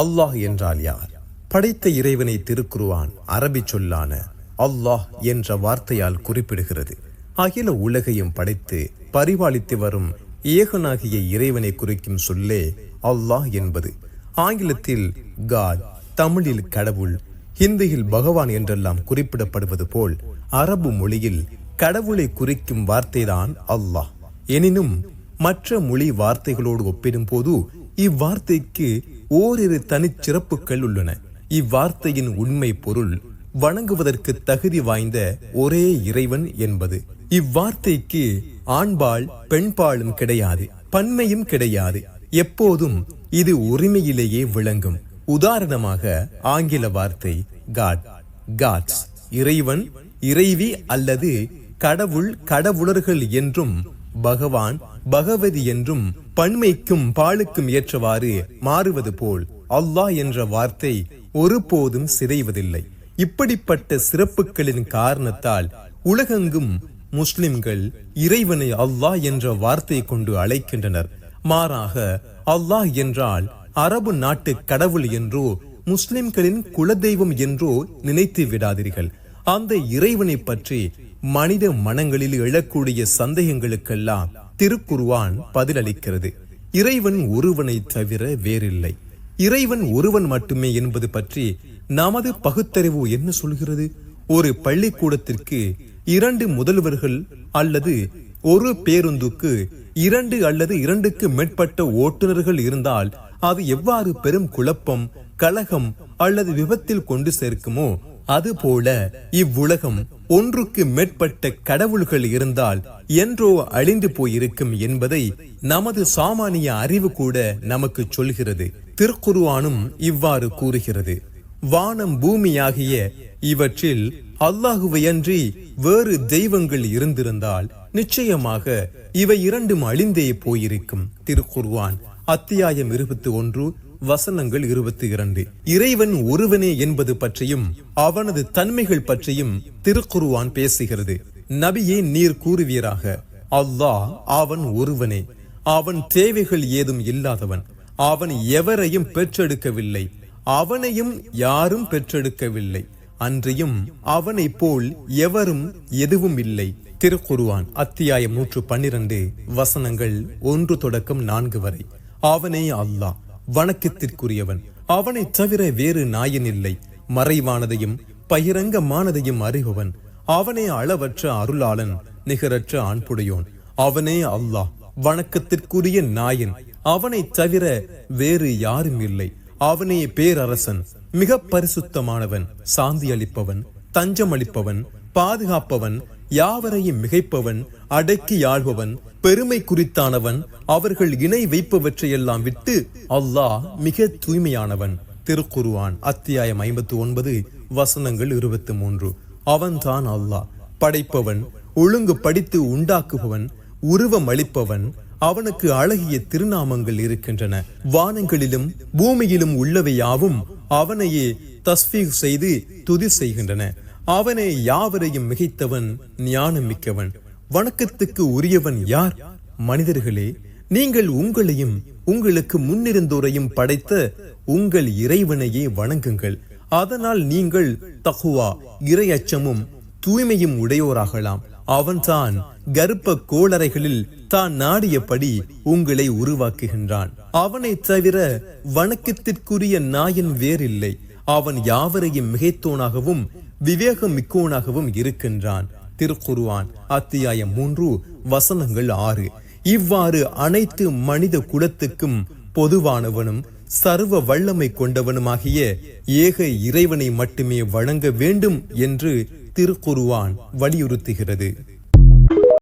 அல்லாஹ் என்றால் யார்? படைத்த இறைவனை திருக்குர்ஆன் அரபி சொல்லான அல்லாஹ் என்ற வார்த்தையால் குறிப்பிடுகிறது. அகில உலகையும் படைத்து பரிபாலித்து வரும் ஏகனாகிய இறைவனை குறிக்கும் சொல்லே அல்லாஹ் என்பது. ஆங்கிலத்தில் காட், தமிழில் கடவுள், ஹிந்தியில் பகவான் என்றெல்லாம் குறிப்பிடப்படுவது போல் அரபு மொழியில் கடவுளை குறிக்கும் வார்த்தைதான் அல்லாஹ். எனினும் மற்ற மொழி வார்த்தைகளோடு ஒப்பிடும் போது இவ்வார்த்தைக்கு ஓரிரு தனிச்சிறப்புகள் உள்ளன. இவ்வார்த்தையின் உண்மை பொருள் வணங்குவதற்கு தகுதி வாய்ந்த ஒரே இறைவன் என்பது. இவ்வார்த்தைக்கு ஆண்பால் பெண்பாலும் கிடையாது, பன்மையும் கிடையாது. எப்போதும் இது உரிமையிலேயே விளங்கும். உதாரணமாக ஆங்கில வார்த்தை காட், காட்ஸ், இறைவன், இறைவி அல்லது கடவுள், கடவுளர்கள் என்றும் பகவான், பகவதி என்றும் பன்மைக்கும் பாலுக்கும் ஏற்றவாறு மாறுவது போல் அல்லாஹ் என்ற வார்த்தை ஒருபோதும் சிதைவதில்லை. இப்படிப்பட்ட சிறப்புகளின் காரணத்தால் உலகெங்கும் முஸ்லிம்கள் இறைவனை அல்லாஹ் என்ற வார்த்தை கொண்டு அழைக்கின்றனர். மாறாக அல்லாஹ் என்றால் அரபு நாட்டு கடவுள் என்றோ முஸ்லிம்களின் குலதெய்வம் என்றோ நினைத்து விடாதீர்கள். அந்த இறைவனை பற்றி மனித மனங்களில் எழக்கூடிய சந்தேகங்களுக்கெல்லாம் திருக்குர்ஆன் பதிலளிக்கிறது. இறைவன் ஒருவனை தவிர வேறில்லை, இறைவன் ஒருவன் மட்டுமே என்பது பற்றி நமது பகுத்தறிவு என்ன சொல்கிறது? ஒரு பள்ளிக்கூடத்திற்கு 2 முதல்வர்கள் அல்லது ஒரு பேருந்துக்கு 2 அல்லது 2க்கு மேற்பட்ட ஓட்டுநர்கள் இருந்தால் அது எவ்வாறு பெரும் குழப்பம், கலகம் அல்லது விபத்தில் கொண்டு சேர்க்குமோ அதுபோல இவ்வுலகம் ஒன்றுக்கு மேற்பட்ட கடவுள்கள் இருந்தால் என்றோ அழிந்து போயிருக்கும் என்பதை நமது சாமானிய அறிவு கூட நமக்கு சொல்கிறது. திருக்குர்ஆனும் இவ்வாறு கூறுகிறது. வானம் பூமியாகிய இவற்றில் அல்லாஹுவையன்றி வேறு தெய்வங்கள் இருந்திருந்தால் நிச்சயமாக இவை இரண்டும் அழிந்தே போயிருக்கும். திருக்குர்ஆன் அத்தியாயம் 21 வசனங்கள் 22. இறைவன் ஒருவனே என்பது பற்றியும் அவனது தன்மைகள் பற்றியும் திருக்குர்ஆன் பேசுகிறது. நபியே, நீர் கூறுவீராக, அல்லாஹ் அவன் ஒருவனே, அவன் தேவைகள் ஏதும் இல்லாதவன், அவன் எவரையும் பெற்றெடுக்கவில்லை, அவனையும் யாரும் பெற்றெடுக்கவில்லை, அன்றியும் அவனை போல் எவரும் எதுவும் இல்லை. திருக்குர்ஆன் அத்தியாயம் 112 வசனங்கள் 1 தொடக்கம் 4 வரை. அவனே அல்லாஹ், வணக்கத்திற்குரியவன், அவனை தவிர வேறு நாயன் இல்லை. மறைவானதையும் பகிரங்கமானதையும் அறிபவன், அவனே அளவற்ற அருளாளன், நிகரற்ற அன்புடையோன். அவனே அல்லாஹ், வணக்கத்திற்குரிய நாயன், அவனை தவிர வேறு யாரும் இல்லை. அவனே பேரரசன், மிக பரிசுத்தமானவன், சாந்தி அளிப்பவன், தஞ்சம் அளிப்பவன், பாதுகாப்பவன், யாவரையும் மிகைப்பவன், அடக்கி ஆள்பவன், பெருமை குறித்தானவன், அவர்கள் இணை வைப்பவற்றையெல்லாம் விட்டு அல்லாஹ் மிக தூய்மையானவன். திருக்குர்ஆன் அத்தியாயம் 59 வசனங்கள் 23. அவன்தான் அல்லாஹ், படைப்பவன், ஒழுங்கு படித்து உண்டாக்குபவன், உருவம் அளிப்பவன். அவனுக்கு அழகிய திருநாமங்கள் இருக்கின்றன. வானங்களிலும் பூமியிலும் உள்ளவை யாவும் அவனையே தஸ்பீஹ் செய்து துதி செய்கின்றன. அவனே யாவரையும் மிகைத்தவன், ஞானம் மிக்கவன். வணக்கத்துக்கு உரியவன் யார்? மனிதர்களே, நீங்கள் உங்களையும் உங்களுக்கு முன்னிருந்தோரையும் படைத்த உங்கள் இறைவனையே வணங்குங்கள். அதனால் நீங்கள் தக்வா, இறையச்சமும் தூய்மையும் உடையோராகலாம். அவன்தான் கர்ப்ப கோளறைகளில் தான் நாடியபடி உங்களை உருவாக்குகின்றான். அவனை தவிர வணக்கத்திற்குரிய நாயன் வேறில்லை. அவன் யாவரையும் மிகைத்தோனாகவும் விவேகம் மிக்கோனாகவும் இருக்கின்றான். திருக்குர்ஆன் அத்தியாயம் 3 வசனங்கள் 6. இவ்வாறு அனைத்து மனித குலத்துக்கும் பொதுவானவனும் சர்வ வல்லமை கொண்டவனுமாகிய ஏக இறைவனை மட்டுமே வணங்க வேண்டும் என்று திருக்குர்ஆன் வலியுறுத்துகிறது.